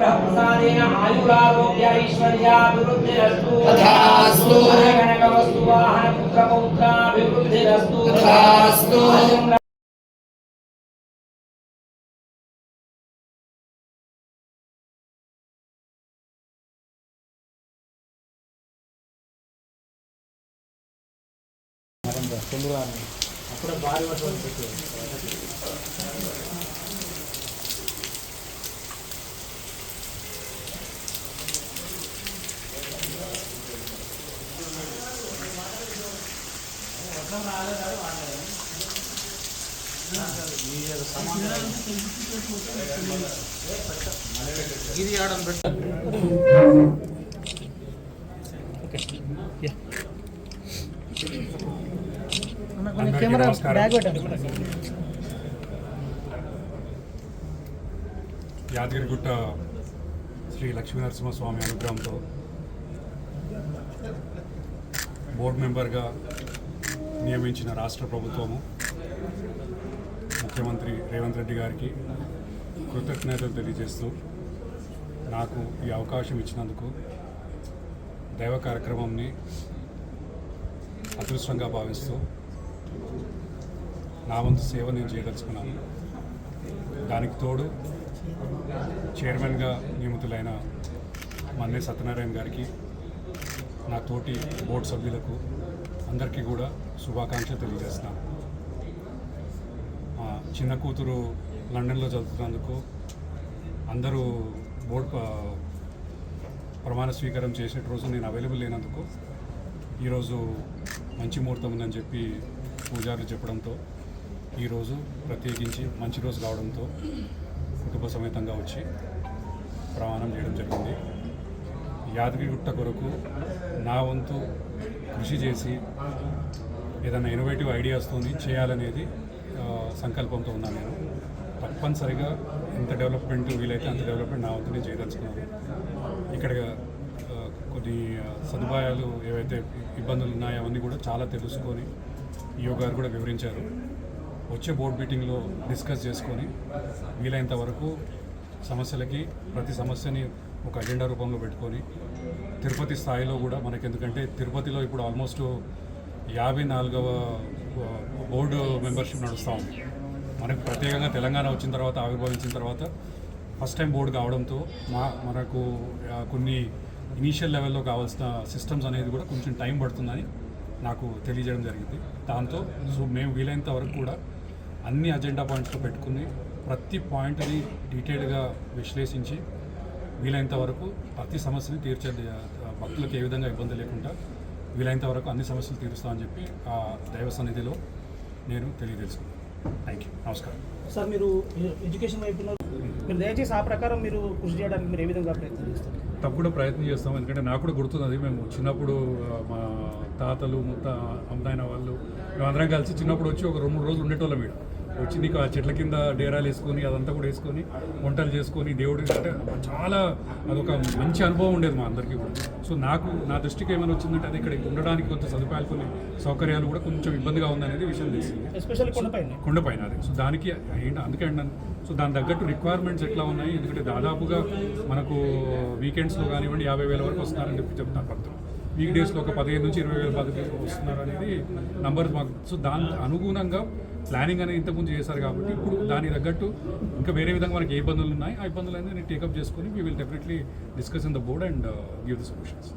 प्रसादेन आयुरारोग्य ऐश्वर्याभिवृद्धिरस्तु तथास्तु गणकवस्तु वाहन पुत्र पौत्राभिवृद्धिरस्तु तथास्तु అప్పుడు భారీ వర్షం ఇది ఆడం కెమెరా బ్యాగ్ పెట్టండి. యాదగిరిగుట్ట శ్రీ లక్ష్మీనరసింహస్వామి అనుగ్రహంతో బోర్డు మెంబర్గా నియమించిన రాష్ట్ర ప్రభుత్వము ముఖ్యమంత్రి రేవంత్ రెడ్డి గారికి కృతజ్ఞతలు తెలియజేస్తూ నాకు ఈ అవకాశం ఇచ్చినందుకు దైవ కార్యక్రమంని అదృష్టంగా భావిస్తూ నా వంతు సేవ నేను చేయదలుచుకున్నాను. దానికి తోడు చైర్మన్గా నియమితులైన మన్నే సత్యనారాయణ గారికి, నా తోటి బోర్డు సభ్యులకు అందరికీ కూడా శుభాకాంక్షలు తెలియజేస్తున్నాను. చిన్న కూతురు లండన్లో చదువుతున్నందుకు అందరూ బోర్డు ప్రమాణ స్వీకారం చేసే రోజు నేను అవైలబుల్ లేనందుకు ఈరోజు మంచి ముహూర్తం ఉందని చెప్పి పూజారులు చెప్పడంతో ఈరోజు ప్రత్యేకించి మంచి రోజు కావడంతో కుటుంబ సమేతంగా వచ్చి ప్రమాణం చేయడం జరిగింది. యాదగిరిగుట్ట కొరకు నా వంతు కృషి చేసి ఏదైనా ఇన్నోవేటివ్ ఐడియాస్తో చేయాలనేది సంకల్పంతో ఉన్నాను. నేను తప్పనిసరిగా ఎంత డెవలప్మెంట్ వీలైతే అంత డెవలప్మెంట్ నా వంతు నేను చేయదలుచుకున్నాను. ఇక్కడ కొన్ని సదుపాయాలు ఏవైతే ఇబ్బందులు ఉన్నాయో అవన్నీ కూడా చాలా తెలుసుకొని ఈయో గారు కూడా వివరించారు. వచ్చే బోర్డు మీటింగ్లో డిస్కస్ చేసుకొని వీలైనంత వరకు సమస్యలకి ప్రతి సమస్యని ఒక అజెండా రూపంలో పెట్టుకొని తిరుపతి స్థాయిలో కూడా మనకి, ఎందుకంటే తిరుపతిలో ఇప్పుడు ఆల్మోస్ట్ 54వ బోర్డు మెంబర్షిప్ నడుస్తూ ఉంది. మనకు ప్రత్యేకంగా తెలంగాణ వచ్చిన తర్వాత, ఆవిర్భవించిన తర్వాత ఫస్ట్ టైం బోర్డు కావడంతో మనకు కొన్ని ఇనీషియల్ లెవెల్లో కావాల్సిన సిస్టమ్స్ అనేది కూడా కొంచెం టైం పడుతుందని నాకు తెలియజేయడం జరిగింది. దాంతో మేము వీలైనంత వరకు కూడా అన్ని అజెండా పాయింట్స్లో పెట్టుకుని ప్రతి పాయింట్ని డీటెయిల్గా విశ్లేషించి వీలైనంత వరకు ప్రతి సమస్యని తీర్చే, భక్తులకు ఏ విధంగా ఇబ్బంది లేకుండా వీలైనంత వరకు అన్ని సమస్యలు తీరుస్తామని చెప్పి ఆ దైవ సన్నిధిలో నేను తెలియజేసుకున్నాను. Thank you. నమస్కారం. సార్, మీరు ఎడ్యుకేషన్ వైపు మీరు దయచేసి ఆ ప్రకారం మీరు కృషి చేయడానికి మీరు ఏ విధంగా ప్రయత్నం చేస్తారు? తప్పకుండా ప్రయత్నం చేస్తాం. ఎందుకంటే నాకు కూడా గుర్తున్నది, మేము చిన్నప్పుడు మా తాతలు అమ్మాయిన వాళ్ళు మేమందరం కలిసి చిన్నప్పుడు వచ్చి ఒక 2-3 రోజులు ఉండేటోళ్ళం. మీరు వచ్చి నీకు ఆ చెట్ల కింద డేరాలు వేసుకొని అదంతా కూడా వేసుకొని వంటలు చేసుకొని దేవుడి అంటే చాలా అదొక మంచి అనుభవం ఉండేది మా అందరికీ కూడా. సో నా దృష్టికి ఏమైనా వచ్చిందంటే అది ఇక్కడ ఉండడానికి కొంత సదుపాయాలు, కొన్ని సౌకర్యాలు కూడా కొంచెం ఇబ్బందిగా ఉందనేది విషయం తెలిసింది. ఎస్పెషల్లీ కొండపైన అదే. సో దానికి ఏంటి అందుకే అన్నాను. సో దాని తగ్గట్టు రిక్వైర్మెంట్స్ ఎట్లా ఉన్నాయి, ఎందుకంటే దాదాపుగా మనకు వీకెండ్స్లో కానివ్వండి 50,000 వరకు వస్తున్నారని చెప్తున్నారు భక్తులు. వీక్ డేస్లో ఒక 15,000 నుంచి 20,000 వస్తున్నారు అనేది నంబర్ మాకు. సో దాని అనుగుణంగా ప్లానింగ్ అనేది ఇంతకుముందు చేశారు కాబట్టి ఇప్పుడు దానికి తగ్గట్టు ఇంకా వేరే విధంగా మనకి ఏ ఇబ్బందులు ఉన్నాయి ఆ ఇబ్బందులు అనేది నేను టేకప్ చేసుకొని we will definitely discuss in the board and give the solutions.